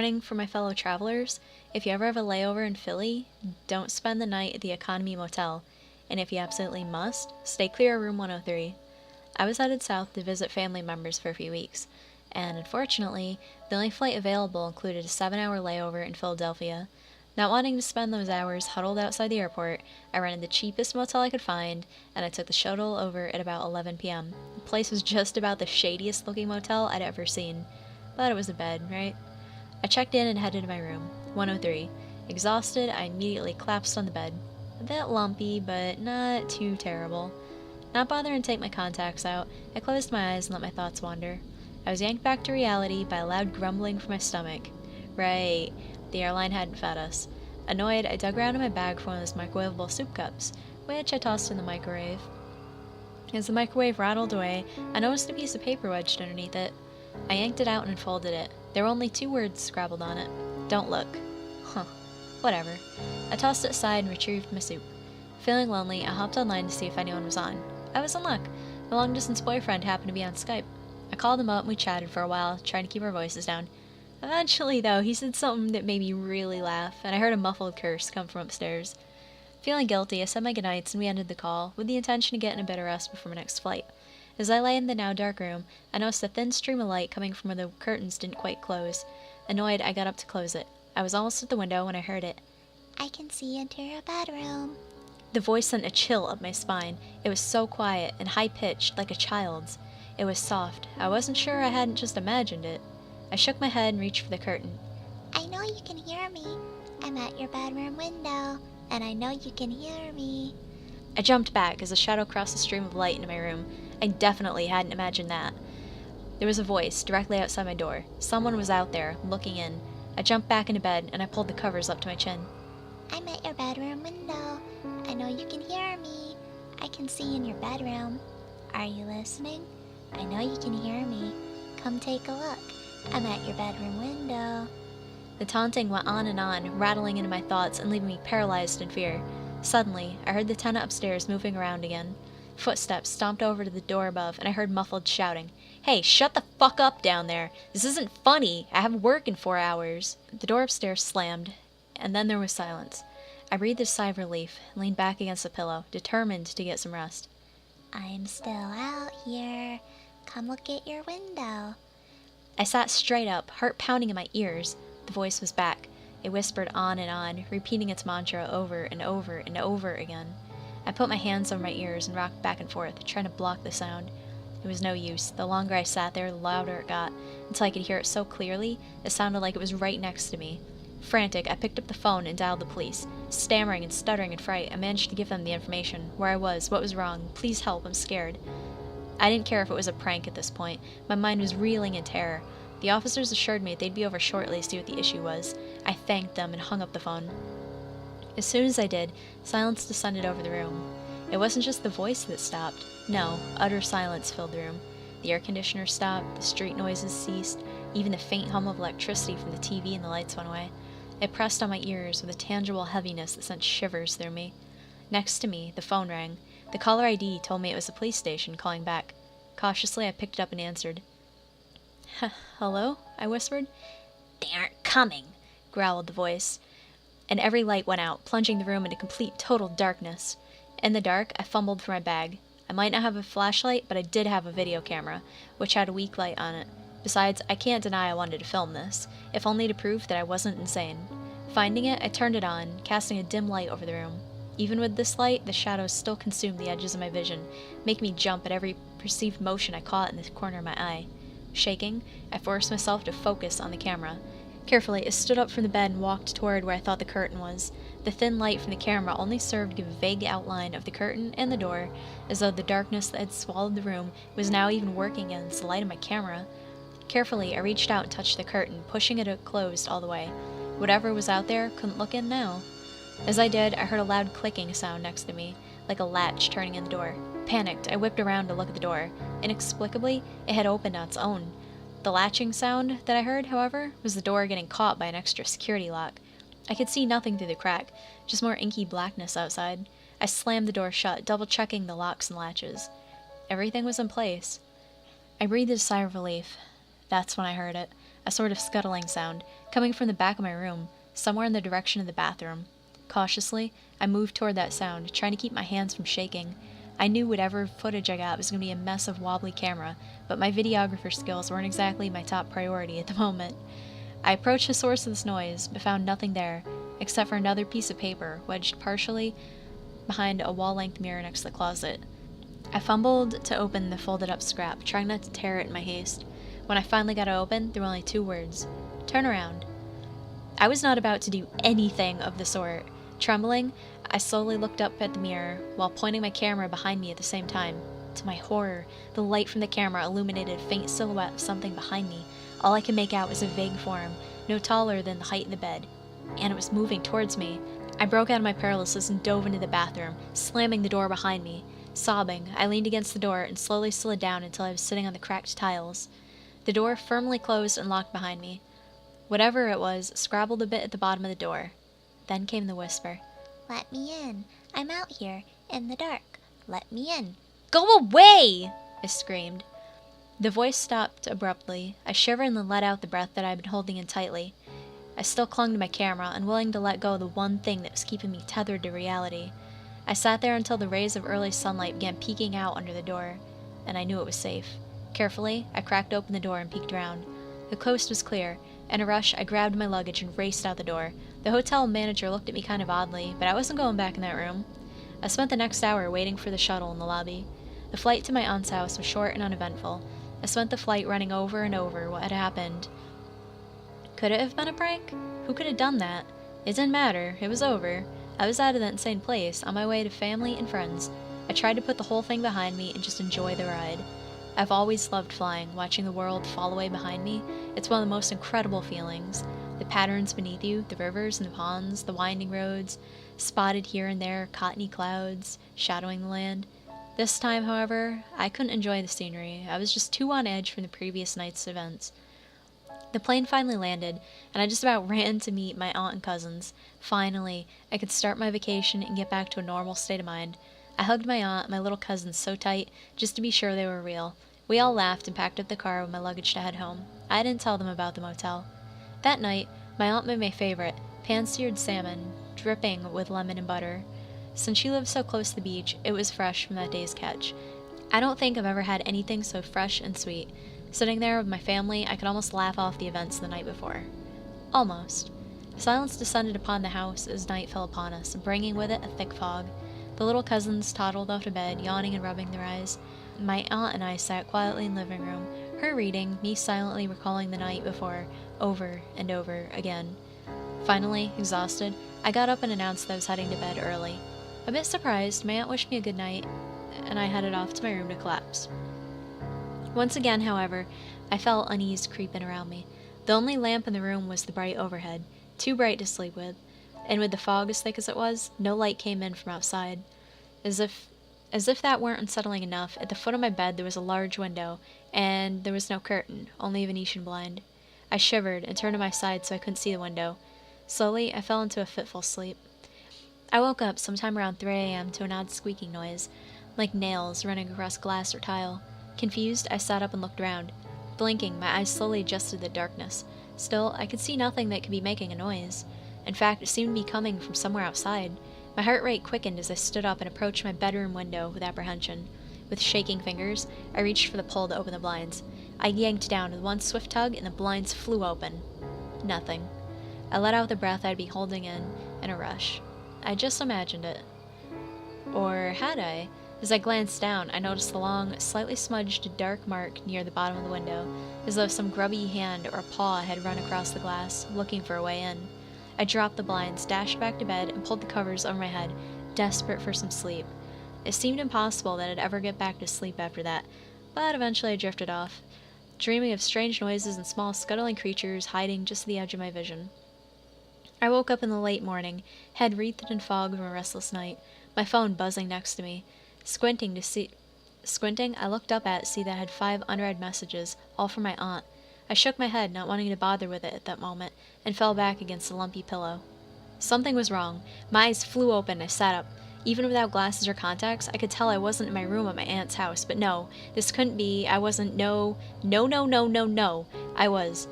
warning for my fellow travelers, if you ever have a layover in Philly, don't spend the night at the Economy Motel, and if you absolutely must, stay clear of room 103. I was headed south to visit family members for a few weeks, and unfortunately, the only flight available included a 7-hour layover in Philadelphia. Not wanting to spend those hours huddled outside the airport, I rented the cheapest motel I could find, and I took the shuttle over at about 11 p.m. The place was just about the shadiest looking motel I'd ever seen. But it was a bed, right? I checked in and headed to my room, 103. Exhausted, I immediately collapsed on the bed. A bit lumpy, but not too terrible. Not bothering to take my contacts out, I closed my eyes and let my thoughts wander. I was yanked back to reality by a loud grumbling from my stomach. Right, the airline hadn't fed us. Annoyed, I dug around in my bag for one of those microwavable soup cups, which I tossed in the microwave. As the microwave rattled away, I noticed a piece of paper wedged underneath it. I yanked it out and unfolded it. There were only 2 words scrabbled on it. Don't look. Huh. Whatever. I tossed it aside and retrieved my soup. Feeling lonely, I hopped online to see if anyone was on. I was in luck. My long-distance boyfriend happened to be on Skype. I called him up and we chatted for a while, trying to keep our voices down. Eventually, though, he said something that made me really laugh, and I heard a muffled curse come from upstairs. Feeling guilty, I said my goodnights and we ended the call, with the intention of getting a bit of rest before my next flight. As I lay in the now dark room, I noticed a thin stream of light coming from where the curtains didn't quite close. Annoyed, I got up to close it. I was almost at the window when I heard it. I can see into your bedroom. The voice sent a chill up my spine. It was so quiet and high-pitched, like a child's. It was soft. I wasn't sure I hadn't just imagined it. I shook my head and reached for the curtain. I know you can hear me. I'm at your bedroom window, and I know you can hear me. I jumped back as a shadow crossed the stream of light into my room. I definitely hadn't imagined that. There was a voice directly outside my door. Someone was out there, looking in. I jumped back into bed, and I pulled the covers up to my chin. I'm at your bedroom window. I know you can hear me. I can see in your bedroom. Are you listening? I know you can hear me. Come take a look. I'm at your bedroom window. The taunting went on, rattling into my thoughts and leaving me paralyzed in fear. Suddenly, I heard the tenant upstairs moving around again. Footsteps stomped over to the door above, and I heard muffled shouting. Hey, shut the fuck up down there! This isn't funny! I have work in 4 hours! The door upstairs slammed, and then there was silence. I breathed a sigh of relief, and leaned back against the pillow, determined to get some rest. I'm still out here. Come look at your window. I sat straight up, heart pounding in my ears. The voice was back. It whispered on, repeating its mantra over and over and over again. I put my hands over my ears and rocked back and forth, trying to block the sound. It was no use. The longer I sat there, the louder it got, until I could hear it so clearly, it sounded like it was right next to me. Frantic, I picked up the phone and dialed the police. Stammering and stuttering in fright, I managed to give them the information, where I was, what was wrong. Please help, I'm scared. I didn't care if it was a prank at this point. My mind was reeling in terror. The officers assured me they'd be over shortly to see what the issue was. I thanked them and hung up the phone. As soon as I did, silence descended over the room. It wasn't just the voice that stopped. No, utter silence filled the room. The air conditioner stopped, the street noises ceased, even the faint hum of electricity from the TV and the lights went away. It pressed on my ears with a tangible heaviness that sent shivers through me. Next to me, the phone rang. The caller ID told me it was the police station calling back. Cautiously, I picked it up and answered. Hello? I whispered. They aren't coming, growled the voice. And every light went out, plunging the room into complete, total darkness. In the dark, I fumbled for my bag. I might not have a flashlight, but I did have a video camera, which had a weak light on it. Besides, I can't deny I wanted to film this, if only to prove that I wasn't insane. Finding it, I turned it on, casting a dim light over the room. Even with this light, the shadows still consumed the edges of my vision, making me jump at every perceived motion I caught in the corner of my eye. Shaking, I forced myself to focus on the camera. Carefully, I stood up from the bed and walked toward where I thought the curtain was. The thin light from the camera only served to give a vague outline of the curtain and the door, as though the darkness that had swallowed the room was now even working against the light of my camera. Carefully, I reached out and touched the curtain, pushing it closed all the way. Whatever was out there couldn't look in now. As I did, I heard a loud clicking sound next to me, like a latch turning in the door. Panicked, I whipped around to look at the door. Inexplicably, it had opened on its own. The latching sound that I heard, however, was the door getting caught by an extra security lock. I could see nothing through the crack, just more inky blackness outside. I slammed the door shut, double-checking the locks and latches. Everything was in place. I breathed a sigh of relief. That's when I heard it, a sort of scuttling sound, coming from the back of my room, somewhere in the direction of the bathroom. Cautiously, I moved toward that sound, trying to keep my hands from shaking. I knew whatever footage I got was going to be a mess of wobbly camera, but my videographer skills weren't exactly my top priority at the moment. I approached the source of this noise, but found nothing there, except for another piece of paper wedged partially behind a wall-length mirror next to the closet. I fumbled to open the folded-up scrap, trying not to tear it in my haste. When I finally got it open, there were only 2 words. Turn around. I was not about to do anything of the sort. Trembling, I slowly looked up at the mirror, while pointing my camera behind me at the same time. To my horror, the light from the camera illuminated a faint silhouette of something behind me. All I could make out was a vague form, no taller than the height of the bed. And it was moving towards me. I broke out of my paralysis and dove into the bathroom, slamming the door behind me. Sobbing, I leaned against the door and slowly slid down until I was sitting on the cracked tiles. The door firmly closed and locked behind me. Whatever it was scrabbled a bit at the bottom of the door. Then came the whisper. Let me in. I'm out here, in the dark. Let me in. Go away! I screamed. The voice stopped abruptly. I shivered and then let out the breath that I had been holding in tightly. I still clung to my camera, unwilling to let go of the one thing that was keeping me tethered to reality. I sat there until the rays of early sunlight began peeking out under the door, and I knew it was safe. Carefully, I cracked open the door and peeked around. The coast was clear. In a rush, I grabbed my luggage and raced out the door. The hotel manager looked at me kind of oddly, but I wasn't going back in that room. I spent the next hour waiting for the shuttle in the lobby. The flight to my aunt's house was short and uneventful. I spent the flight running over and over what had happened. Could it have been a prank? Who could have done that? It didn't matter. It was over. I was out of that insane place, on my way to family and friends. I tried to put the whole thing behind me and just enjoy the ride. I've always loved flying, watching the world fall away behind me. It's one of the most incredible feelings. The patterns beneath you, the rivers and the ponds, the winding roads, spotted here and there, cottony clouds, shadowing the land. This time, however, I couldn't enjoy the scenery. I was just too on edge from the previous night's events. The plane finally landed, and I just about ran to meet my aunt and cousins. Finally, I could start my vacation and get back to a normal state of mind. I hugged my aunt and my little cousins so tight, just to be sure they were real. We all laughed and packed up the car with my luggage to head home. I didn't tell them about the motel. That night, my aunt made my favorite, pan-seared salmon, dripping with lemon and butter. Since she lived so close to the beach, it was fresh from that day's catch. I don't think I've ever had anything so fresh and sweet. Sitting there with my family, I could almost laugh off the events the night before. Almost. Silence descended upon the house as night fell upon us, bringing with it a thick fog. The little cousins toddled off to bed, yawning and rubbing their eyes. My aunt and I sat quietly in the living room, her reading, me silently recalling the night before, over and over again. Finally, exhausted, I got up and announced that I was heading to bed early. A bit surprised, my aunt wished me a good night, and I headed off to my room to collapse. Once again, however, I felt unease creeping around me. The only lamp in the room was the bright overhead, too bright to sleep with, and with the fog as thick as it was, no light came in from outside. As if that weren't unsettling enough, at the foot of my bed there was a large window, and there was no curtain, only a Venetian blind. I shivered and turned to my side so I couldn't see the window. Slowly, I fell into a fitful sleep. I woke up sometime around 3 a.m. to an odd squeaking noise, like nails running across glass or tile. Confused, I sat up and looked around. Blinking, my eyes slowly adjusted to the darkness. Still, I could see nothing that could be making a noise. In fact, it seemed to be coming from somewhere outside. My heart rate quickened as I stood up and approached my bedroom window with apprehension. With shaking fingers, I reached for the pull to open the blinds. I yanked down with one swift tug, and the blinds flew open. Nothing. I let out the breath I'd been holding in a rush. I just imagined it. Or had I? As I glanced down, I noticed the long, slightly smudged dark mark near the bottom of the window, as though some grubby hand or paw had run across the glass, looking for a way in. I dropped the blinds, dashed back to bed, and pulled the covers over my head, desperate for some sleep. It seemed impossible that I'd ever get back to sleep after that, but eventually I drifted off, dreaming of strange noises and small scuttling creatures hiding just at the edge of my vision. I woke up in the late morning, head wreathed in fog from a restless night, my phone buzzing next to me. Squinting, I looked up to see that I had 5 unread messages, all from my aunt. I shook my head, not wanting to bother with it at that moment, and fell back against the lumpy pillow. Something was wrong. My eyes flew open, I sat up. Even without glasses or contacts, I could tell I wasn't in my room at my aunt's house, but no, this couldn't be. I wasn't. No. I was.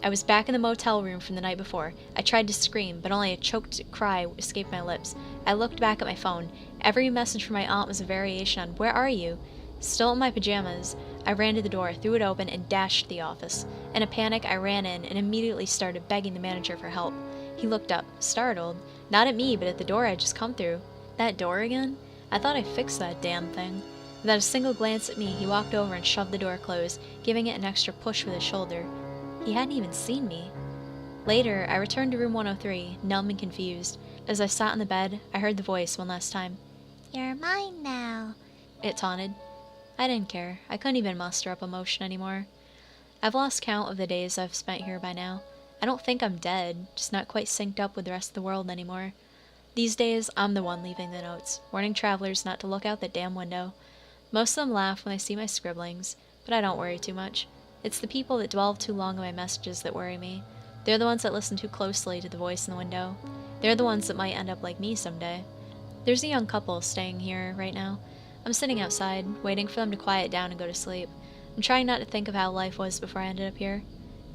I was back in the motel room from the night before. I tried to scream, but only a choked cry escaped my lips. I looked back at my phone. Every message from my aunt was a variation on, "Where are you?" Still in my pajamas, I ran to the door, threw it open, and dashed to the office. In a panic, I ran in and immediately started begging the manager for help. He looked up, startled, not at me, but at the door I'd just come through. That door again? I thought I fixed that damn thing. Without a single glance at me, he walked over and shoved the door closed, giving it an extra push with his shoulder. He hadn't even seen me. Later, I returned to room 103, numb and confused. As I sat on the bed, I heard the voice one last time. You're mine now. It taunted. I didn't care. I couldn't even muster up emotion anymore. I've lost count of the days I've spent here by now. I don't think I'm dead, just not quite synced up with the rest of the world anymore. These days, I'm the one leaving the notes, warning travelers not to look out the damn window. Most of them laugh when they see my scribblings, but I don't worry too much. It's the people that dwell too long on my messages that worry me. They're the ones that listen too closely to the voice in the window. They're the ones that might end up like me someday. There's a young couple staying here right now. I'm sitting outside, waiting for them to quiet down and go to sleep. I'm trying not to think of how life was before I ended up here.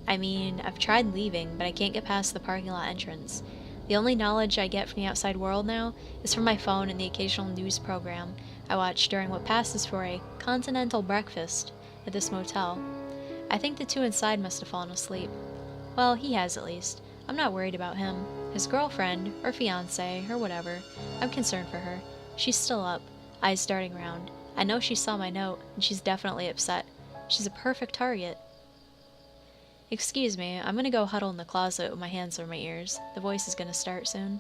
I mean, I've tried leaving, but I can't get past the parking lot entrance. The only knowledge I get from the outside world now is from my phone and the occasional news program I watch during what passes for a continental breakfast at this motel. I think the two inside must have fallen asleep. Well, he has at least. I'm not worried about him. His girlfriend, or fiancé, or whatever, I'm concerned for her. She's still up, eyes darting round. I know she saw my note, and she's definitely upset. She's a perfect target. Excuse me, I'm gonna go huddle in the closet with my hands over my ears. The voice is gonna start soon.